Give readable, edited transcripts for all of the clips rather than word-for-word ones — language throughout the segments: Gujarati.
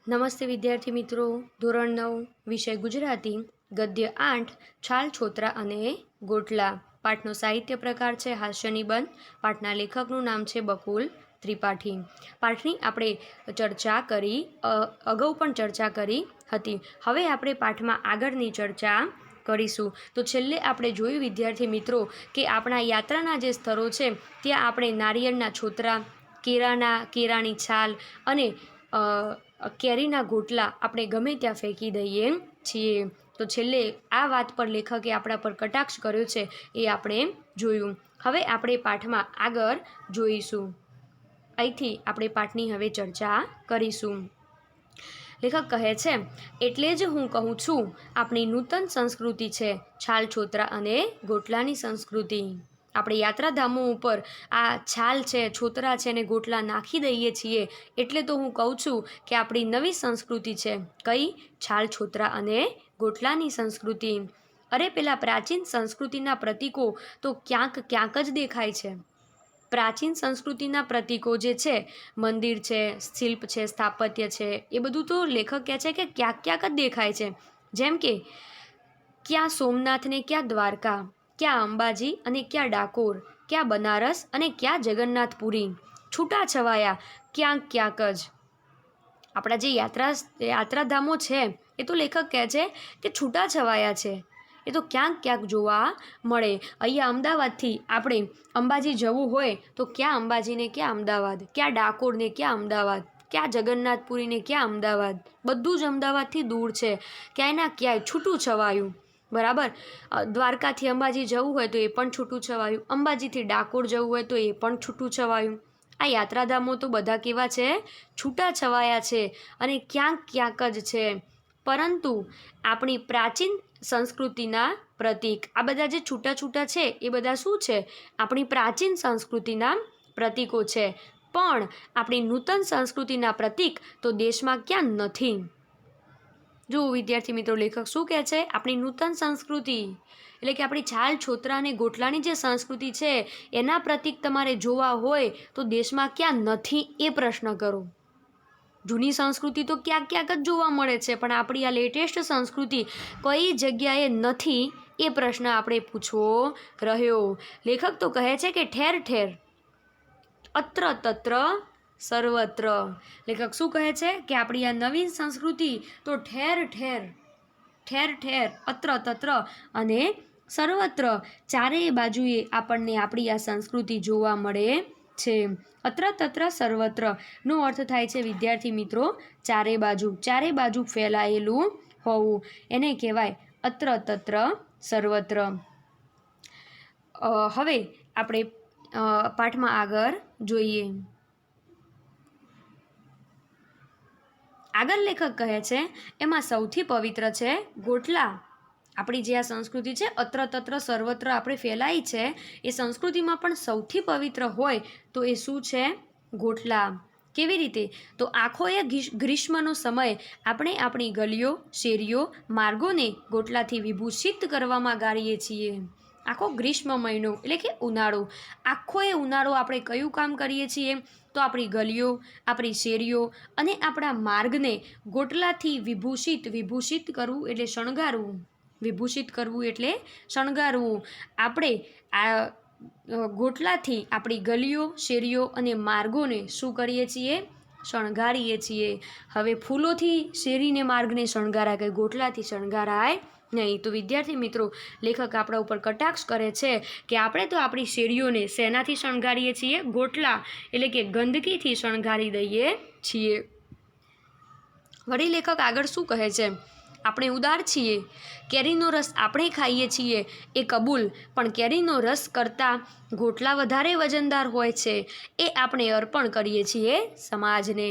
નમસ્તે વિદ્યાર્થી મિત્રો, ધોરણ 9 વિષય ગુજરાતી, ગદ્ય 8 છાલ છોતરા અને ગોટલા. પાઠનો સાહિત્ય પ્રકાર છે હાસ્ય નિબંધ. પાઠના લેખકનું નામ છે બકુલ ત્રિપાઠી. પાઠની આપણે ચર્ચા કરી, અગાઉ પણ ચર્ચા કરી હતી. હવે આપણે પાઠમાં આગળની ચર્ચા કરીશું. તો છેલ્લે આપણે જોયું વિદ્યાર્થી મિત્રો કે આપણા યાત્રાના જે સ્થળો છે ત્યાં આપણે નારિયેળના છોતરા, કેળાની છાલ અને કેરીના ગોટલા આપણે ગમે ત્યાં ફેંકી દઈએ છીએ. તો છેલ્લે આ વાત પર લેખકે આપણા પર કટાક્ષ કર્યો છે એ આપણે જોયું. હવે આપણે પાઠમાં આગળ જોઈશું. અહીંથી આપણે પાઠની હવે ચર્ચા કરીશું. લેખક કહે છે, એટલે જ હું કહું છું આપણી નૂતન સંસ્કૃતિ છે છાલ છોતરા અને ગોટલાની સંસ્કૃતિ. આપણે યાત્રાધામો ઉપર આ છાલ છે, છોતરા છે ને ગોટલા નાખી દઈએ છીએ એટલે તો હું કહું છું કે આપણી નવી સંસ્કૃતિ છે. કઈ? છાલ છોતરા અને ગોટલાની સંસ્કૃતિ. અરે પેલા પ્રાચીન સંસ્કૃતિના પ્રતીકો તો ક્યાંક જ દેખાય છે. પ્રાચીન સંસ્કૃતિના પ્રતીકો જે છે, મંદિર છે, શિલ્પ છે, સ્થાપત્ય છે, એ બધું તો લેખક કહે છે કે ક્યાંક જ દેખાય છે. જેમ કે ક્યાં સોમનાથ ને ક્યાં દ્વારકા, ક્યાં અંબાજી અને ક્યાં ડાકોર, ક્યાં બનારસ અને ક્યાં જગન્નાથપુરી. છૂટાછવાયા ક્યાંક જ. આપણા જે યાત્રાધામો છે એ તો લેખક કહે છે કે છૂટાછવાયા છે, એ તો ક્યાંક જોવા મળે. અહીંયા અમદાવાદથી આપણે અંબાજી જવું હોય તો ક્યાં અંબાજીને ક્યાં અમદાવાદ, ક્યાં ડાકોરને ક્યાં અમદાવાદ, ક્યાં જગન્નાથપુરીને ક્યાં અમદાવાદ. બધું જ અમદાવાદથી દૂર છે. ક્યાંય છૂટું છવાયું. બરાબર. દ્વારકાથી અંબાજી જવું હોય તો એ પણ છૂટું છવાયું, અંબાજીથી ડાકોર જવું હોય તો એ પણ છૂટું છવાયું. આ યાત્રાધામો તો બધા કેવા છે? છૂટા છવાયા છે અને ક્યાંક જ છે. પરંતુ આપણી પ્રાચીન સંસ્કૃતિના પ્રતીક, આ બધા જે છૂટા છે એ બધા શું છે? આપણી પ્રાચીન સંસ્કૃતિના પ્રતીકો છે. પણ આપણી નૂતન સંસ્કૃતિના પ્રતીક તો દેશમાં ક્યાં નથી. જો વિદ્યાર્થી મિત્રો, લેખક શું કહે છે? આપણી નૂતન સંસ્કૃતિ એટલે કે આપણી છાલ છોતરા અને ગોટલાની જે સંસ્કૃતિ છે એના પ્રતીક તમારે જોવા હોય તો દેશમાં ક્યાં નથી એ પ્રશ્ન કરો. જૂની સંસ્કૃતિ તો ક્યાંક જ જોવા મળે છે, પણ આપણી આ લેટેસ્ટ સંસ્કૃતિ કઈ જગ્યાએ નથી એ પ્રશ્ન આપણે પૂછવો રહ્યો. લેખક તો કહે છે કે ઠેર ઠેર, અત્ર તત્ર સર્વત્ર. લેખક શું કહે છે કે આપણી આ નવીન સંસ્કૃતિ તો ઠેર ઠેર, અત્ર તત્ર અને સર્વત્ર, ચારેય બાજુએ આપણને આપણી આ સંસ્કૃતિ જોવા મળે છે. અત્ર તત્ર સર્વત્ર નો અર્થ થાય છે વિદ્યાર્થી મિત્રો ચારે બાજુ ફેલાયેલું હોવું. એને કહેવાય અત્ર તત્ર સર્વત્ર. હવે આપણે પાઠમાં આગળ જોઈએ. આગળ લેખક કહે છે એમાં સૌથી પવિત્ર છે ગોટલા. આપણી જે આ સંસ્કૃતિ છે અત્ર તત્ર સર્વત્ર આપણે ફેલાઈ છે, એ સંસ્કૃતિમાં પણ સૌથી પવિત્ર હોય તો એ શું છે? ગોટલા. કેવી રીતે? તો આખો એ ગ્રીષ્મનો સમય આપણે આપણી ગલીઓ, શેરીઓ, માર્ગોને ગોટલાથી વિભૂષિત કરવામાં ગાળીએ છીએ. આખો ગ્રીષ્મ મહિનો એટલે કે ઉનાળો, આખો એ ઉનાળો આપણે કયું કામ કરીએ છીએ? તો આપણી ગલીઓ, આપણી શેરીઓ અને આપણા માર્ગને ગોટલાથી વિભૂષિત કરવું એટલે શણગારવું. વિભૂષિત કરવું એટલે શણગારવું. આપણે આ ગોટલાથી આપણી ગલીઓ, શેરીઓ અને માર્ગોને શું કરીએ છીએ? શણગારીએ છીએ. હવે ફૂલોથી શેરીને માર્ગને શણગારાય, કે ગોટલાથી શણગારાય નહીં. તો વિદ્યાર્થી મિત્રો, લેખક આપણા ઉપર કટાક્ષ કરે છે કે આપણે તો આપણી શેરીઓને શેનાથી શણગારીએ છીએ? ગોટલા એટલે કે ગંદકીથી શણગારી દઈએ છીએ. વળી લેખક આગળ શું કહે છે? આપણે ઉદાર છીએ, કેરીનો રસ આપણે ખાઈએ છીએ એ કબૂલ, પણ કેરીનો રસ કરતાં ગોટલા વધારે વજનદાર હોય છે એ આપણે અર્પણ કરીએ છીએ સમાજને.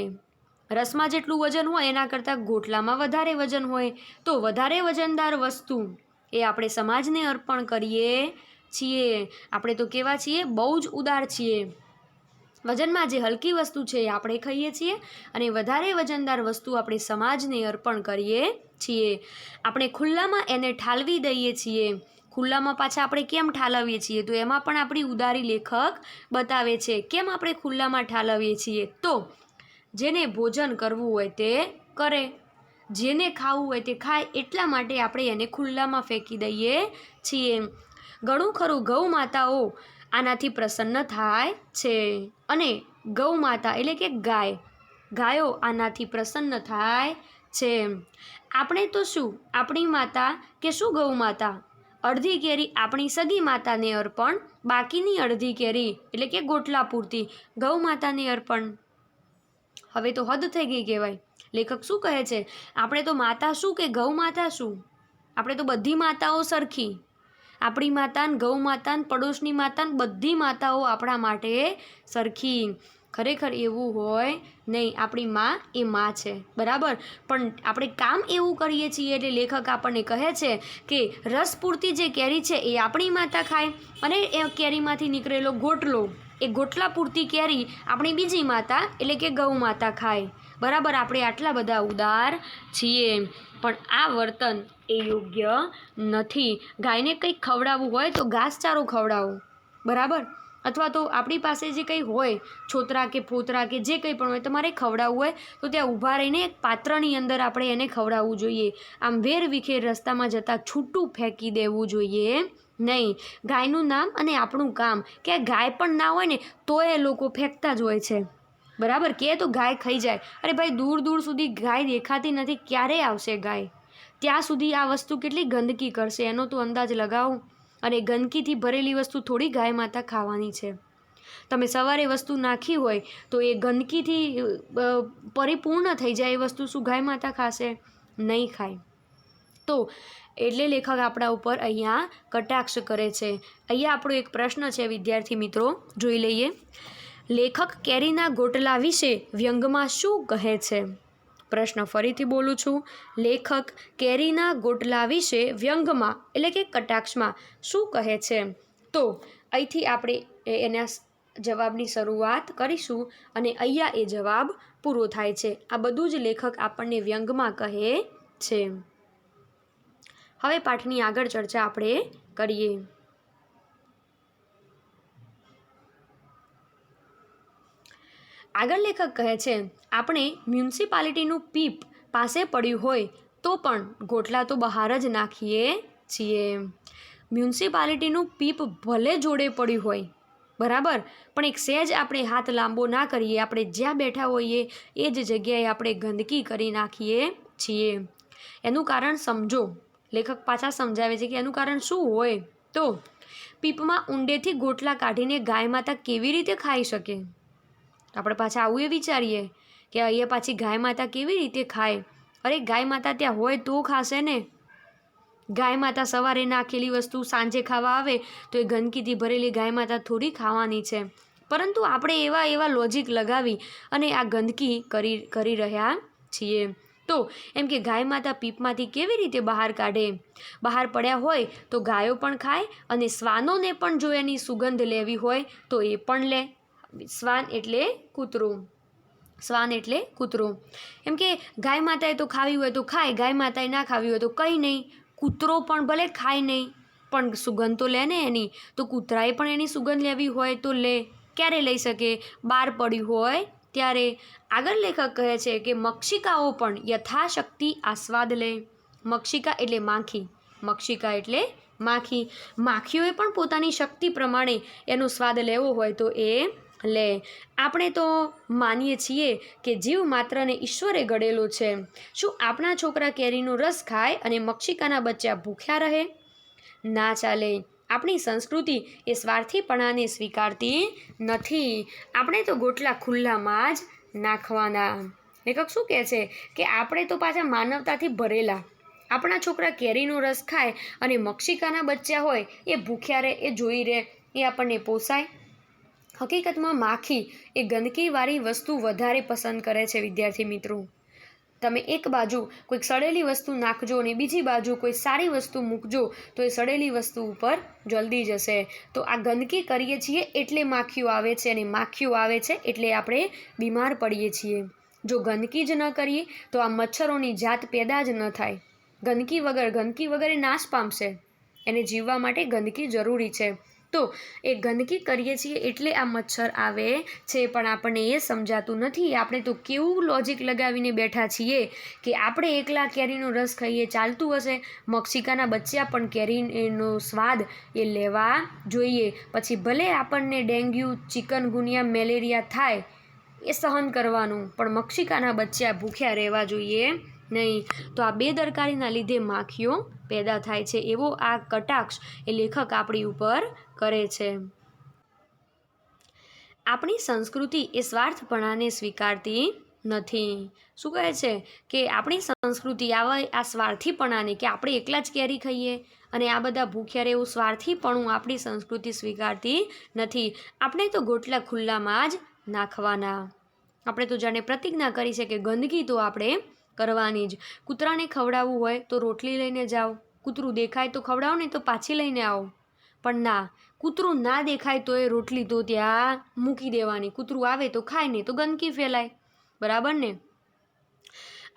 રસમાં જેટલું વજન હોય એના કરતાં ગોટલામાં વધારે વજન હોય, તો વધારે વજનદાર વસ્તુ એ આપણે સમાજને અર્પણ કરીએ છીએ. આપણે તો કેવા છીએ? બહુ જ ઉદાર છીએ. વજનમાં જે હલકી વસ્તુ છે એ આપણે ખાઈએ છીએ અને વધારે વજનદાર વસ્તુ આપણે સમાજને અર્પણ કરીએ છીએ. આપણે ખુલ્લામાં એને ઠાલવી દઈએ છીએ. ખુલ્લામાં પાછા આપણે કેમ ઠાલવીએ છીએ? તો એમાં પણ આપણી ઉદારી લેખક બતાવે છે. કેમ આપણે ખુલ્લામાં ઠાલવીએ છીએ? તો જેને ભોજન કરવું હોય તે કરે, જેને ખાવું હોય તે ખાય, એટલા માટે આપણે એને ખુલ્લામાં ફેંકી દઈએ છીએ. ઘણું ખરું ગૌ માતાઓ આનાથી પ્રસન્ન થાય છે, અને ગૌ માતા એટલે કે ગાયો આનાથી પ્રસન્ન થાય છે. આપણે તો શું આપણી માતા કે શું ગૌ માતા, અડધી કેરી આપણી સગી માતાને અર્પણ, બાકીની અડધી કેરી એટલે કે ગોટલા પૂરતી ગૌ માતાને અર્પણ. હવે તો હદ થઈ ગઈ કહેવાય. લેખક શું કહે છે? આપણે તો માતા શું કે ગૌ માતા શું? આપણે તો બધી માતાઓ સરખી. આપણી માતા ને ગૌ માતા ને પડોશની માતા ને બધી માતાઓ આપણા માટે સરખી. ખરેખર એવું હોય નહીં. આપણી માં એ માં છે, બરાબર, પણ આપણે કામ એવું કરીએ છીએ એટલે લેખક આપણને કહે છે કે રસ પૂરતી જે કેરી છે એ આપણી માતા ખાય, અને એ કેરીમાંથી નીકળેલો ગોટલો, એ ગોટલા પૂરતી કેરી આપણી બીજી માતા એટલે કે ગૌ માતા ખાય. બરાબર, આપણે આટલા બધા ઉદાર છીએ, પણ આ વર્તન એ યોગ્ય નથી. ગાયને કંઈક ખવડાવવું હોય તો ઘાસચારો ખવડાવો, બરાબર, અથવા તો આપણી પાસે જે કંઈ હોય, છોતરા કે ફોતરા કે જે કંઈ પણ હોય, તમારે ખવડાવવું હોય તો ત્યાં ઊભા રહીને એક પાત્રની અંદર આપણે એને ખવડાવવું જોઈએ. આમ વેર વિખેર રસ્તામાં જતાં છૂટું ફેંકી દેવું જોઈએ નહીં. ગાયનું નામ અને આપણું કામ, કે ગાય પણ ના હોય ને તો એ લોકો ફેંકતા જ હોય છે, બરાબર, કે તો ગાય ખાઈ જાય. અરે ભાઈ, દૂર દૂર સુધી ગાય દેખાતી નથી, ક્યારે આવશે ગાય? ત્યાં સુધી આ વસ્તુ કેટલી ગંદકી કરશે એનો તો અંદાજ લગાવો. અને ગંદકીથી ભરેલી વસ્તુ થોડી ગાય માતા ખાવાની છે. તમે સવારે વસ્તુ નાખી હોય તો એ ગંદકીથી પરિપૂર્ણ થઈ જાય એ વસ્તુ શું ગાય માતા ખાશે? નહીં ખાય. તો એટલે લેખક આપણા ઉપર અહીંયા કટાક્ષ કરે છે. અહીંયા આપણો એક પ્રશ્ન છે વિદ્યાર્થી મિત્રો, જોઈ લઈએ. લેખક કેરીના ગોટલા વિશે વ્યંગમાં શું કહે છે? પ્રશ્ન ફરીથી બોલું છું. લેખક કેરીના ગોટલા વિશે વ્યંગમાં એટલે કે કટાક્ષમાં શું કહે છે? તો અહીંથી આપણે એના જવાબની શરૂઆત કરીશું અને અહીંયા એ જવાબ પૂરો થાય છે. આ બધું જ લેખક આપણને વ્યંગમાં કહે છે. હવે પાઠની આગળ ચર્ચા આપણે કરીએ. આગળ લેખક કહે છે, આપણે મ્યુનિસિપાલિટીનું પીપ પાસે પડ્યું હોય તો પણ ગોટલા તો બહાર જ નાખીએ છીએ. મ્યુનિસિપાલિટીનું પીપ ભલે જોડે પડ્યું હોય, બરાબર, પણ એક સહેજ આપણે હાથ લાંબો ના કરીએ, આપણે જ્યાં બેઠા હોઈએ એ જ જગ્યાએ આપણે ગંદકી કરી નાખીએ છીએ. એનું કારણ સમજો. લેખક પાછા સમજાવે છે કે એનું કારણ શું હોય. તો પીપમાં ઊંડેથી ગોટલા કાઢીને ગાય માતા કેવી રીતે ખાઈ શકે? આપણે પાછા આવું એ વિચારીએ કે અહીંયા પાછી ગાય માતા કેવી રીતે ખાય? અરે ગાય માતા ત્યાં હોય તો ખાશે ને. ગાય માતા સવારે નાખેલી વસ્તુ સાંજે ખાવા આવે તો એ ગંદકીથી ભરેલી ગાય માતા થોડી ખાવાની છે. પરંતુ આપણે એવા લોજિક લગાવી અને આ ગંદકી કરી રહ્યા છીએ. તો એમ કે ગાય માતા પીપમાંથી કેવી રીતે બહાર કાઢે? બહાર પડ્યા હોય તો ગાયો પણ ખાય, અને શ્વાનોને પણ જો એની સુગંધ લેવી હોય તો એ પણ લે. શ્વાન એટલે કૂતરું. શ્વાન એટલે કૂતરું. એમ કે ગાય માતાએ તો ખાવી હોય તો ખાય, ગાય માતાએ ના ખાવી હોય તો કંઈ નહીં. કૂતરો પણ ભલે ખાય નહીં, પણ સુગંધ તો લે ને એની. તો કૂતરાએ પણ એની સુગંધ લેવી હોય તો લે. ક્યારે લઈ શકે? બહાર પડ્યું હોય ત્યારે. આગળ લેખક કહે છે કે મક્ષિકાઓ પણ યથાશક્તિ આસ્વાદ લે. મક્ષિકા એટલે માખી. મક્ષિકા એટલે માખી. માખીઓએ પણ પોતાની શક્તિ પ્રમાણે એનો સ્વાદ લેવો હોય તો એ લે. આપણે તો માનીએ છીએ કે જીવ માત્રને ઈશ્વરે ઘડેલો છે. શું આપણા છોકરા કેરીનો રસ ખાય અને મક્ષિકાના બચ્ચા ભૂખ્યા રહે? ના ચાલે. આપણી સંસ્કૃતિ એ સ્વાર્થીપણાને સ્વીકારતી નથી. આપણે તો ગોટલા ખુલ્લામાં જ નાખવાના. લેખક શું કહે છે કે આપણે તો પાછા માનવતાથી ભરેલા. આપણા છોકરા કેરીનો રસ ખાય અને મક્ષિકાના બચ્ચા હોય એ ભૂખ્યા રહે, એ જોઈ રહે, એ આપણને પોસાય? હકીકતમાં માખી એ ગંદકીવાળી વસ્તુ વધારે પસંદ કરે છે વિદ્યાર્થી મિત્રો. તમે એક બાજુ કોઈક સડેલી વસ્તુ નાખજો અને બીજી બાજુ કોઈ સારી વસ્તુ મૂકજો તો એ સડેલી વસ્તુ ઉપર જલ્દી જશે. તો આ ગંદકી કરીએ છીએ એટલે માખીઓ આવે છે, અને માખીઓ આવે છે એટલે આપણે બીમાર પડીએ છીએ. જો ગંદકી જ ન કરીએ તો આ મચ્છરોની જાત પેદા જ ન થાય. ગંદકી વગર એ નાશ પામશે. એને જીવવા માટે ગંદકી જરૂરી છે. તો એ ગંદકી કરીએ છીએ એટલે આ મચ્છર આવે છે, પણ આપણને એ સમજાતું નથી. આપણે તો કેવું લોજિક લગાવીને બેઠા છીએ કે આપણે એકલા કેરીનો રસ ખાઈએ ચાલતું હશે, મક્ષિકાના બચ્ચા પણ કેરીનો સ્વાદ એ લેવા જોઈએ. પછી ભલે આપણને ડેન્ગ્યુ, ચિકનગુનિયા, મેલેરિયા થાય એ સહન કરવાનું, પણ મક્ષિકાના બચ્ચા ભૂખ્યા રહેવા જોઈએ નહીં. તો આ બેદરકારીના લીધે માખીઓ પેદા થાય છે, એવો આ કટાક્ષ એ લેખક આપણી ઉપર કરે છે. આપણી સંસ્કૃતિ એ સ્વાર્થપણાને સ્વીકારતી નથી. શું કહે છે કે આપણી સંસ્કૃતિ આ સ્વાર્થીપણાને, કે આપણે એકલા જ કેરી ખાઈએ અને આ બધા ભૂખ્યા રહે, એવું સ્વાર્થીપણું આપણી સંસ્કૃતિ સ્વીકારતી નથી. આપણે તો ગોટલા ખુલ્લામાં જ નાખવાના. આપણે તો જાણે પ્રતિજ્ઞા કરી છે કે ગંદકી તો આપણે કરવાની જ. કૂતરાને ખવડાવવું હોય તો રોટલી લઈને જાઓ, કૂતરું દેખાય તો ખવડાવો, ને તો પાછી લઈને આવો. પણ ના, કૂતરું ના દેખાય તો એ રોટલી તો ત્યાં મૂકી દેવાની. કૂતરું આવે તો ખાય, ને તો ગંદકી ફેલાય. બરાબર ને?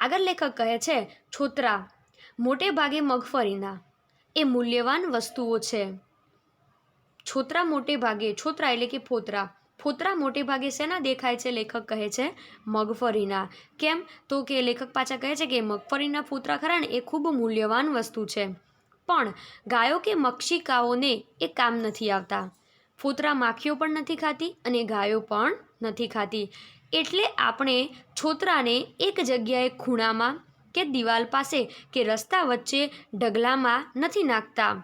આગળ લેખક કહે છે છોતરા મોટે ભાગે મગફળીના એ મૂલ્યવાન વસ્તુઓ છે. છોતરા મોટે ભાગે, છોતરા એટલે કે ફોતરા મોટે ભાગે શેના દેખાય છે? લેખક કહે છે મગફળીના. કેમ? તો કે લેખક પાછા કહે છે કે મગફળીના ફોતરા ખરા ને એ ખૂબ મૂલ્યવાન વસ્તુ છે, પણ ગાયો કે મક્ષિકાઓને એ કામ નથી આવતા. ફોતરા માખીઓ પણ નથી ખાતી અને ગાયો પણ નથી ખાતી. એટલે આપણે છોતરાને એક જગ્યાએ ખૂણામાં કે દિવાલ પાસે કે રસ્તા વચ્ચે ઢગલામાં નથી નાખતા.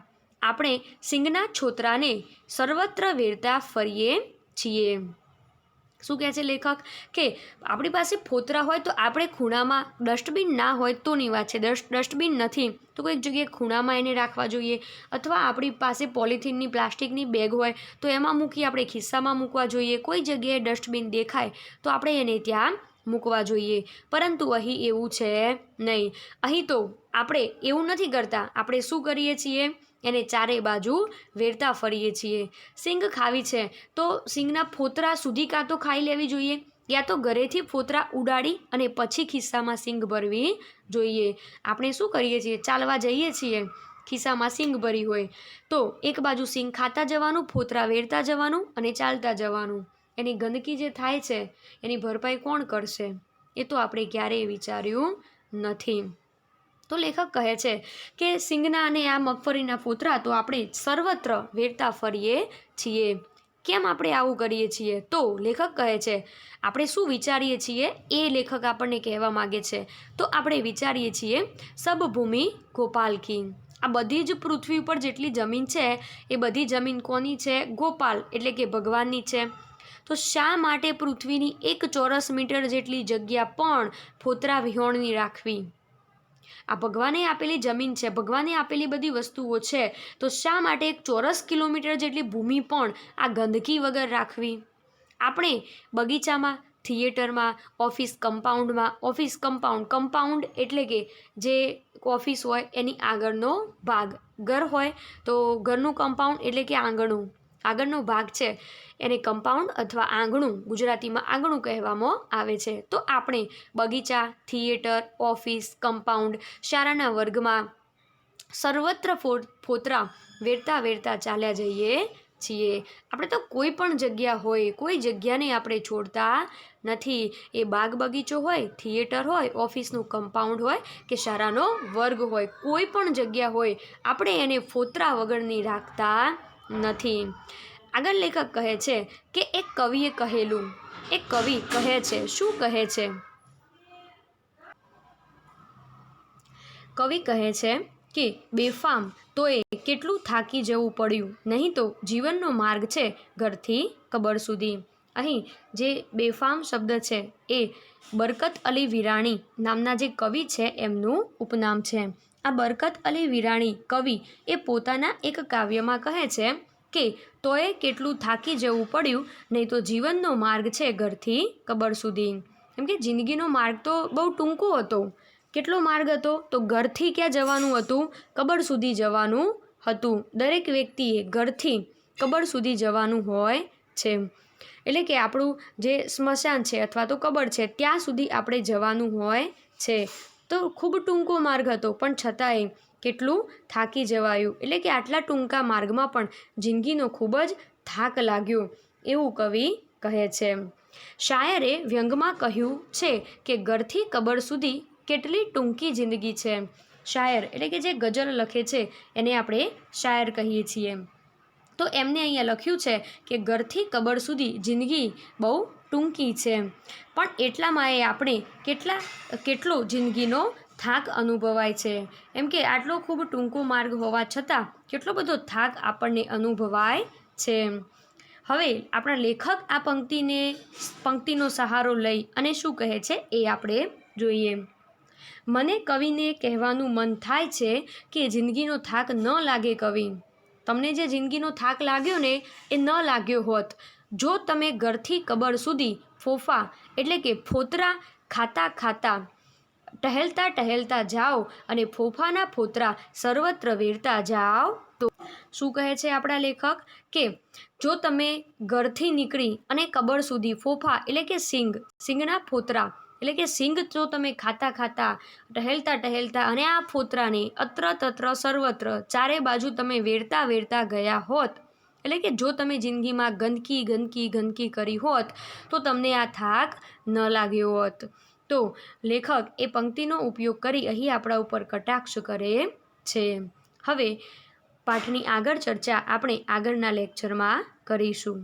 આપણે સિંગના છોતરાને સર્વત્ર વેરતા ફરીએ છીએ. શું કહે છે લેખક? કે આપણી પાસે ફોતરા હોય તો આપણે ખૂણામાં, ડસ્ટબિન ના હોય તોની વાત છે, ડસ્ટબિન નથી તો કોઈક જગ્યાએ ખૂણામાં એને રાખવા જોઈએ, અથવા આપણી પાસે પોલિથીનની, પ્લાસ્ટિકની બેગ હોય તો એમાં મૂકી આપણે ખિસ્સામાં મૂકવા જોઈએ. કોઈ જગ્યાએ ડસ્ટબિન દેખાય તો આપણે એને ત્યાં મૂકવા જોઈએ. પરંતુ અહીં એવું છે નહીં. અહીં તો આપણે એવું નથી કરતા. આપણે શું કરીએ છીએ? એને ચારે બાજુ વેરતા ફરીએ છીએ. સિંગ ખાવી છે તો સિંગના ફોતરા સુધી કાં તો ખાઈ લેવી જોઈએ, યા તો ઘરેથી ફોતરા ઉડાડી અને પછી ખિસ્સામાં સિંગ ભરવી જોઈએ. આપણે શું કરીએ છીએ? ચાલવા જઈએ છીએ, ખિસ્સામાં સિંગ ભરી હોય તો એક બાજુ સિંગ ખાતા જવાનું, ફોતરા વેરતા જવાનું અને ચાલતા જવાનું. એની ગંદકી જે થાય છે એની ભરપાઈ કોણ કરશે? એ તો આપણે ક્યારેય વિચાર્યું નથી. તો લેખક કહે છે કે સિંગના અને આ મગફળીના ફોતરા તો આપણે સર્વત્ર વેરતા ફરીએ છીએ. કેમ આપણે આવું કરીએ છીએ? તો લેખક કહે છે આપણે શું વિચારીએ છીએ એ લેખક આપણને કહેવા માગે છે. તો આપણે વિચારીએ છીએ સબભૂમિ ગોપાલ કી. આ બધી જ પૃથ્વી ઉપર જેટલી જમીન છે એ બધી જમીન કોની છે? ગોપાલ એટલે કે ભગવાનની છે. તો શા માટે પૃથ્વીની 1 ચોરસ મીટર જેટલી જગ્યા પણ ફોતરા વિહોણની રાખવી? આ ભગવાને આપેલી જમીન છે, ભગવાને આપેલી બધી વસ્તુઓ છે, તો શા માટે 1 ચોરસ કિલોમીટર જેટલી ભૂમિ પણ આ ગંદકી વગર રાખવી? આપણે બગીચામાં, થિયેટરમાં, ઓફિસ કમ્પાઉન્ડ, કમ્પાઉન્ડ એટલે કે જે ઓફિસ હોય એની આગળનો ભાગ, ઘર હોય તો ઘરનું કમ્પાઉન્ડ એટલે કે આગળનો ભાગ છે એને કમ્પાઉન્ડ અથવા આંગણું, ગુજરાતીમાં આંગણું કહેવામાં આવે છે. તો આપણે બગીચા, થિયેટર, ઓફિસ, કમ્પાઉન્ડ, શાળાના વર્ગમાં સર્વત્ર ફોતરા વેરતા વેરતા ચાલ્યા જઈએ છીએ. આપણે તો કોઈ પણ જગ્યા હોય, કોઈ જગ્યાને આપણે છોડતા નથી. એ બાગ બગીચો હોય, થિયેટર હોય, ઓફિસનું કમ્પાઉન્ડ હોય કે શાળાનો વર્ગ હોય, કોઈ પણ જગ્યા હોય, આપણે એને ફોતરા વગરની રાખતા નથી. આગળ લેખક કહે છે કે એક કવિએ કહેલું. એક કવિ કહે છે, શું કહે છે? કવિ કહે છે કે બેફામ તોય કેટલું થાકી જવું પડ્યું, નહીં તો જીવનનો માર્ગ છે ઘરથી કબર સુધી. અહીં જે બેફામ શબ્દ છે એ બરકત અલી વિરાણી નામના જે કવિ છે એમનું ઉપનામ છે. આ બરકત અલી વિરાણી કવિ એ પોતાના એક કાવ્યમાં કહે છે કે તોય કેટલું થાકી જવું પડ્યું, નહીં તો જીવનનો માર્ગ છે ઘરથી કબર સુધી. કેમ કે જિંદગીનો માર્ગ તો બહુ ટૂંકો હતો. કેટલો માર્ગ હતો? તો ઘરથી ક્યાં જવાનું હતું? કબર સુધી જવાનું હતું. દરેક વ્યક્તિએ ઘરથી કબર સુધી જવાનું હોય છે. એટલે કે આપણું જે સ્મશાન છે અથવા તો કબર છે ત્યાં સુધી આપણે જવાનું હોય છે. તો ખૂબ ટૂંકો માર્ગ હતો, પણ છતાંય કેટલું થાકી જવાયું, એટલે કે આટલા ટૂંકા માર્ગમાં પણ જિંદગીનો ખૂબ જ થાક લાગ્યો એવું કવિ કહે છે. શાયરે વ્યંગમાં કહ્યું છે કે ઘરથી કબર સુધી કેટલી ટૂંકી જિંદગી છે. શાયર એટલે કે જે ગઝલ લખે છે એને આપણે શાયર કહીએ છીએ. તો એમને અહીંયા લખ્યું છે કે ઘરથી કબર સુધી જિંદગી બહુ ટૂંકી છે, પણ એટલામાં એ આપણે કેટલો જિંદગીનો થાક અનુભવાય છે. એમ કે આટલો ખૂબ ટૂંકો માર્ગ હોવા છતાં કેટલો બધો થાક આપણને અનુભવાય છે. હવે આપણા લેખક આ પંક્તિનો સહારો લઈ અને શું કહે છે એ આપણે જોઈએ. મને કવિને કહેવાનું મન થાય છે કે જિંદગીનો થાક ન લાગે કવિ. તમને જે જિંદગીનો થાક લાગ્યો ને એ ન લાગ્યો હોત જો તમે ઘરથી કબર સુધી ફોફા એટલે કે ફોતરા ખાતા ખાતા ટહેલતા ટહેલતા જાઓ અને ફોફાના ફોતરા સર્વત્ર વેરતા જાઓ. તો શું કહે છે આપણા લેખક કે જો તમે ઘરથી નીકળી અને કબર સુધી ફોફા એટલે કે સિંગના ફોતરા એટલે કે સિંગ જો તમે ખાતા ખાતા ટહેલતા ટહેલતા અને આ ફોતરાને અત્ર તત્ર સર્વત્ર ચારે બાજુ તમે વેરતા વેરતા ગયા હોત, એટલે કે જો તમે જિંદગીમાં ગંદકી ગંદકી ગંદકી કરી હોત તો તમને આ થાક ન લાગ્યો હોત. તો લેખક એ પંક્તિનો ઉપયોગ કરી અહીં આપણા ઉપર કટાક્ષ કરે છે. હવે પાઠની આગળ ચર્ચા આપણે આગળના લેક્ચરમાં કરીશું.